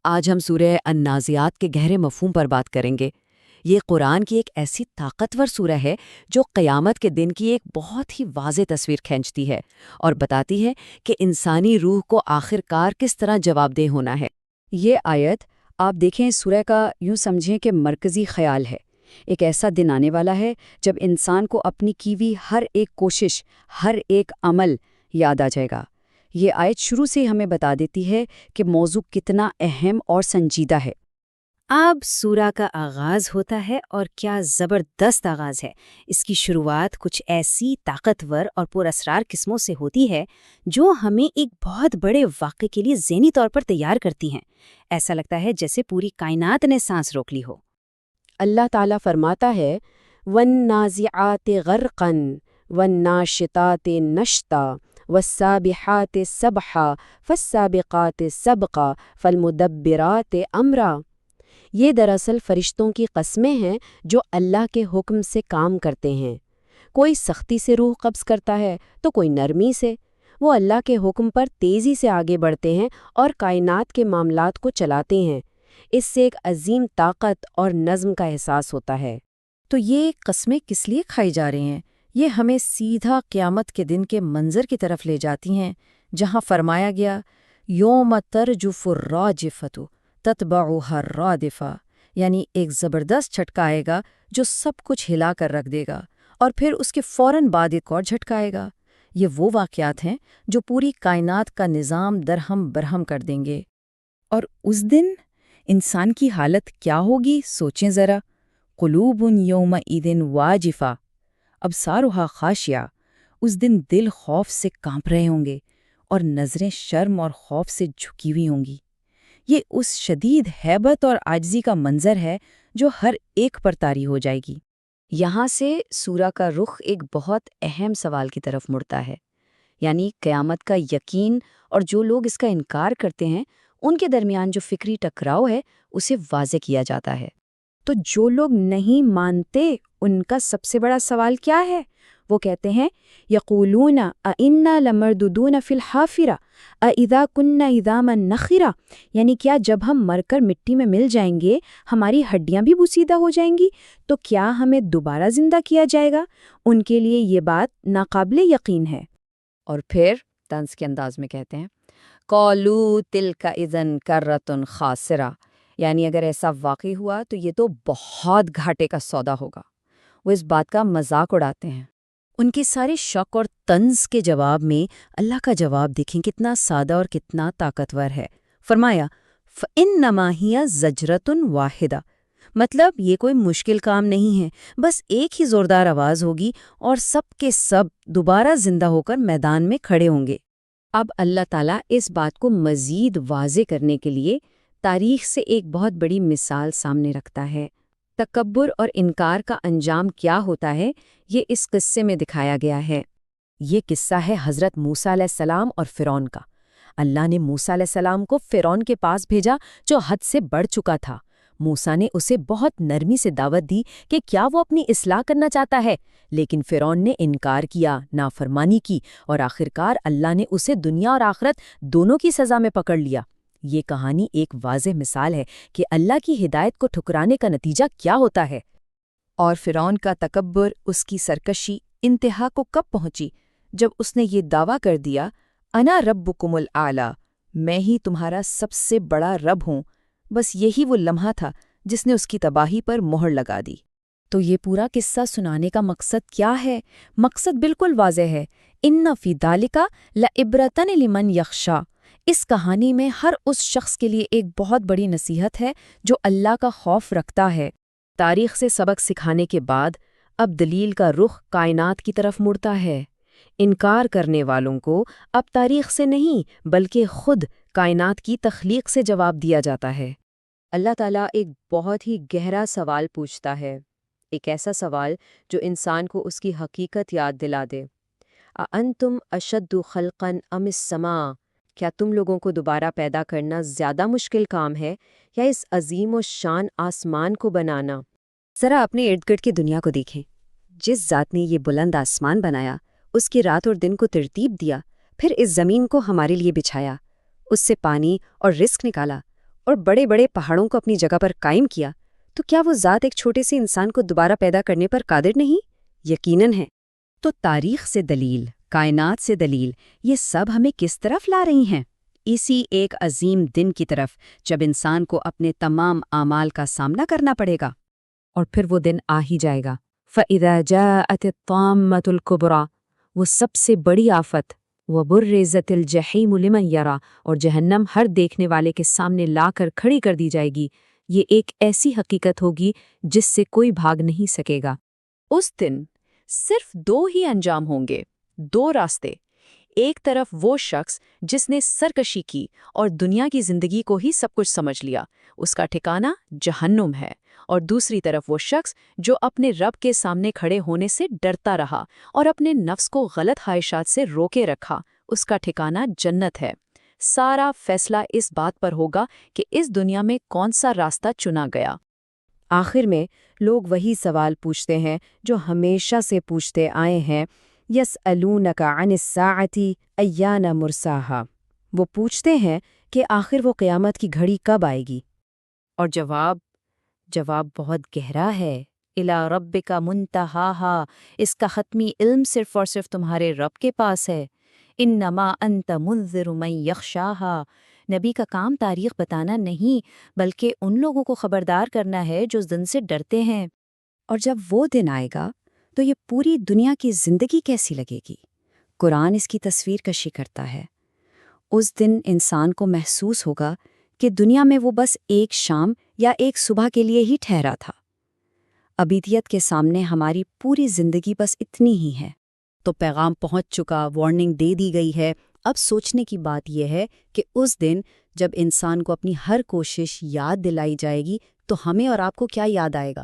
آج ہم سورہ النازعات کے گہرے مفہوم پر بات کریں گے۔ یہ قرآن کی ایک ایسی طاقتور سورہ ہے جو قیامت کے دن کی ایک بہت ہی واضح تصویر کھینچتی ہے اور بتاتی ہے کہ انسانی روح کو آخر کار کس طرح جواب دہ ہونا ہے۔ یہ آیت آپ دیکھیں سورہ کا یوں سمجھیں کہ مرکزی خیال ہے۔ ایک ایسا دن آنے والا ہے جب انسان کو اپنی کی ہوئی ہر ایک کوشش، ہر ایک عمل یاد آ جائے گا۔ یہ آیت شروع سے ہمیں بتا دیتی ہے کہ موضوع کتنا اہم اور سنجیدہ ہے۔ اب سورہ کا آغاز ہوتا ہے اور کیا زبردست آغاز ہے۔ اس کی شروعات کچھ ایسی طاقتور اور پر اسرار قسموں سے ہوتی ہے جو ہمیں ایک بہت بڑے واقعے کے لیے ذہنی طور پر تیار کرتی ہیں۔ ایسا لگتا ہے جیسے پوری کائنات نے سانس روک لی ہو۔ اللہ تعالیٰ فرماتا ہے وَالنَّازِعَاتِ غَرْقًا وَالنَّاشِطَاتِ نَشْطًا وَالسَّابِحَاتِ سَبْحًا فَالسَّابِقَاتِ سَبْقًا فَالْمُدَبِّرَاتِ أَمْرًا۔ یہ دراصل فرشتوں کی قسمیں ہیں جو اللہ کے حکم سے کام کرتے ہیں۔ کوئی سختی سے روح قبض کرتا ہے تو کوئی نرمی سے۔ وہ اللہ کے حکم پر تیزی سے آگے بڑھتے ہیں اور کائنات کے معاملات کو چلاتے ہیں۔ اس سے ایک عظیم طاقت اور نظم کا احساس ہوتا ہے۔ تو یہ قسمیں کس لیے کھائی جا رہی ہیں؟ یہ ہمیں سیدھا قیامت کے دن کے منظر کی طرف لے جاتی ہیں، جہاں فرمایا گیا یوم ترجف الراجفۃ تتبعها الرادفہ، یعنی ایک زبردست جھٹکا آئے گا جو سب کچھ ہلا کر رکھ دے گا، اور پھر اس کے فوراً بعد ایک اور جھٹکا آئے گا۔ یہ وہ واقعات ہیں جو پوری کائنات کا نظام درہم برہم کر دیں گے۔ اور اس دن انسان کی حالت کیا ہوگی، سوچیں ذرا۔ قلوب یومئذ واجفہ ابصارها خاشعہ، اس دن دل خوف سے کانپ رہے ہوں گے اور نظریں شرم اور خوف سے جھکی ہوئی ہوں گی۔ یہ اس شدید ہیبت اور عاجزی کا منظر ہے جو ہر ایک پر طاری ہو جائے گی۔ یہاں سے سورہ کا رخ ایک بہت اہم سوال کی طرف مڑتا ہے، یعنی قیامت کا یقین اور جو لوگ اس کا انکار کرتے ہیں ان کے درمیان جو فکری ٹکراؤ ہے اسے واضح کیا جاتا ہے۔ تو جو لوگ نہیں مانتے ان کا سب سے بڑا سوال کیا ہے؟ وہ کہتے ہیں یقولون اِنَّا لَمَرْدُودُونَ فِی الْحَافِرَةِ اَإِذَا كُنَّا عِظَامًا نَخِرَةً، یعنی کیا جب ہم مر کر مٹی میں مل جائیں گے ہماری ہڈیاں بھی بوسیدہ ہو جائیں گی تو کیا ہمیں دوبارہ زندہ کیا جائے گا؟ ان کے لیے یہ بات ناقابل یقین ہے۔ اور پھر طنز کے انداز میں کہتے ہیں قَالُوا تِلْكَ إِذًا كَرَّةٌ خَاسِرَةٌ، یعنی اگر ایسا واقعی ہوا تو یہ تو بہت گھاٹے کا سودا ہوگا۔ وہ اس بات کا مذاق اڑاتے ہیں۔ ان کے سارے شک اور طنز کے جواب میں اللہ کا جواب دیکھیں کتنا سادہ اور کتنا طاقتور ہے۔ فرمایا فَإِنَّمَا هِيَ زَجْرَةٌ وَاحِدَةٌ، مطلب یہ کوئی مشکل کام نہیں ہے، بس ایک ہی زوردار آواز ہوگی اور سب کے سب دوبارہ زندہ ہو کر میدان میں کھڑے ہوں گے۔ اب اللہ تعالیٰ اس بات کو مزید واضح کرنے کے لیے تاریخ سے ایک بہت بڑی مثال سامنے رکھتا ہے۔ تکبر اور انکار کا انجام کیا ہوتا ہے یہ اس قصے میں دکھایا گیا ہے۔ یہ قصہ ہے حضرت موسیٰ علیہ السلام اور فرعون کا۔ اللہ نے موسیٰ علیہ السلام کو فرعون کے پاس بھیجا جو حد سے بڑھ چکا تھا۔ موسیٰ نے اسے بہت نرمی سے دعوت دی کہ کیا وہ اپنی اصلاح کرنا چاہتا ہے، لیکن فرعون نے انکار کیا، نافرمانی کی، اور آخرکار اللہ نے اسے دنیا اور آخرت دونوں کی سزا میں پکڑ لیا۔ یہ کہانی ایک واضح مثال ہے کہ اللہ کی ہدایت کو ٹھکرانے کا نتیجہ کیا ہوتا ہے۔ اور فرعون کا تکبر، اس کی سرکشی انتہا کو کب پہنچی؟ جب اس نے یہ دعویٰ کر دیا انا ربکم الاعلی، میں ہی تمہارا سب سے بڑا رب ہوں۔ بس یہی وہ لمحہ تھا جس نے اس کی تباہی پر مہر لگا دی۔ تو یہ پورا قصہ سنانے کا مقصد کیا ہے؟ مقصد بالکل واضح ہے، ان فی ذالک لعبرۃ لمن یخشی۔ اس کہانی میں ہر اس شخص کے لیے ایک بہت بڑی نصیحت ہے جو اللہ کا خوف رکھتا ہے۔ تاریخ سے سبق سکھانے کے بعد اب دلیل کا رخ کائنات کی طرف مڑتا ہے۔ انکار کرنے والوں کو اب تاریخ سے نہیں بلکہ خود کائنات کی تخلیق سے جواب دیا جاتا ہے۔ اللہ تعالیٰ ایک بہت ہی گہرا سوال پوچھتا ہے، ایک ایسا سوال جو انسان کو اس کی حقیقت یاد دلا دے۔ اَأَنتُمْ أَشَدُّ خَلْقًا أَمِ السَّمَاءُ، کیا تم لوگوں کو دوبارہ پیدا کرنا زیادہ مشکل کام ہے یا اس عظیم و شان آسمان کو بنانا؟ ذرا اپنے ارد گرد کی دنیا کو دیکھیں۔ جس ذات نے یہ بلند آسمان بنایا، اس کی رات اور دن کو ترتیب دیا، پھر اس زمین کو ہمارے لیے بچھایا، اس سے پانی اور رزق نکالا، اور بڑے بڑے پہاڑوں کو اپنی جگہ پر قائم کیا، تو کیا وہ ذات ایک چھوٹے سے انسان کو دوبارہ پیدا کرنے پر قادر نہیں؟ یقیناً ہے۔ تو تاریخ سے دلیل، کائنات سے دلیل، یہ سب ہمیں کس طرف لا رہی ہیں؟ اسی ایک عظیم دن کی طرف جب انسان کو اپنے تمام اعمال کا سامنا کرنا پڑے گا۔ اور پھر وہ دن آ ہی جائے گا۔ فَإِذَا جَاءَتِ الطَّامَّةُ الْكُبْرَى، وہ سب سے بڑی آفت، وَبُرِّزَتِ الْجَحِيمُ لِمَنْ يَرَى، اور جہنم ہر دیکھنے والے کے سامنے لا کر کھڑی کر دی جائے گی۔ یہ ایک ایسی حقیقت ہوگی جس سے کوئی بھاگ نہیں سکے گا۔ اس دن صرف دو ہی انجام ہوں گے، دو راستے۔ ایک طرف وہ شخص جس نے سرکشی کی اور دنیا کی زندگی کو ہی سب کچھ سمجھ لیا، اس کا ٹھکانہ جہنم ہے، اور دوسری طرف وہ شخص جو اپنے رب کے سامنے کھڑے ہونے سے ڈرتا رہا اور اپنے نفس کو غلط خواہشات سے روکے رکھا، اس کا ٹھکانہ جنت ہے۔ سارا فیصلہ اس بات پر ہوگا کہ اس دنیا میں کون سا راستہ چنا گیا۔ آخر میں لوگ وہی سوال پوچھتے ہیں جو ہمیشہ سے پوچھتے آئے ہیں، یسألونک عن الساعۃ ایان مرساہا۔ وہ پوچھتے ہیں کہ آخر وہ قیامت کی گھڑی کب آئے گی؟ اور جواب بہت گہرا ہے۔ الی ربک منتہاہا، اس کا ختمی علم صرف اور صرف تمہارے رب کے پاس ہے۔ انما انت منذر من یخشاہا، نبی کا کام تاریخ بتانا نہیں بلکہ ان لوگوں کو خبردار کرنا ہے جو اس دن سے ڈرتے ہیں۔ اور جب وہ دن آئے گا تو یہ پوری دنیا کی زندگی کیسی لگے گی؟ قرآن اس کی تصویر کشی کرتا ہے۔ اس دن انسان کو محسوس ہوگا کہ دنیا میں وہ بس ایک شام یا ایک صبح کے لیے ہی ٹھہرا تھا۔ ابدیت کے سامنے ہماری پوری زندگی بس اتنی ہی ہے۔ تو پیغام پہنچ چکا، وارننگ دے دی گئی ہے۔ اب سوچنے کی بات یہ ہے کہ اس دن جب انسان کو اپنی ہر کوشش یاد دلائی جائے گی تو ہمیں اور آپ کو کیا یاد آئے گا؟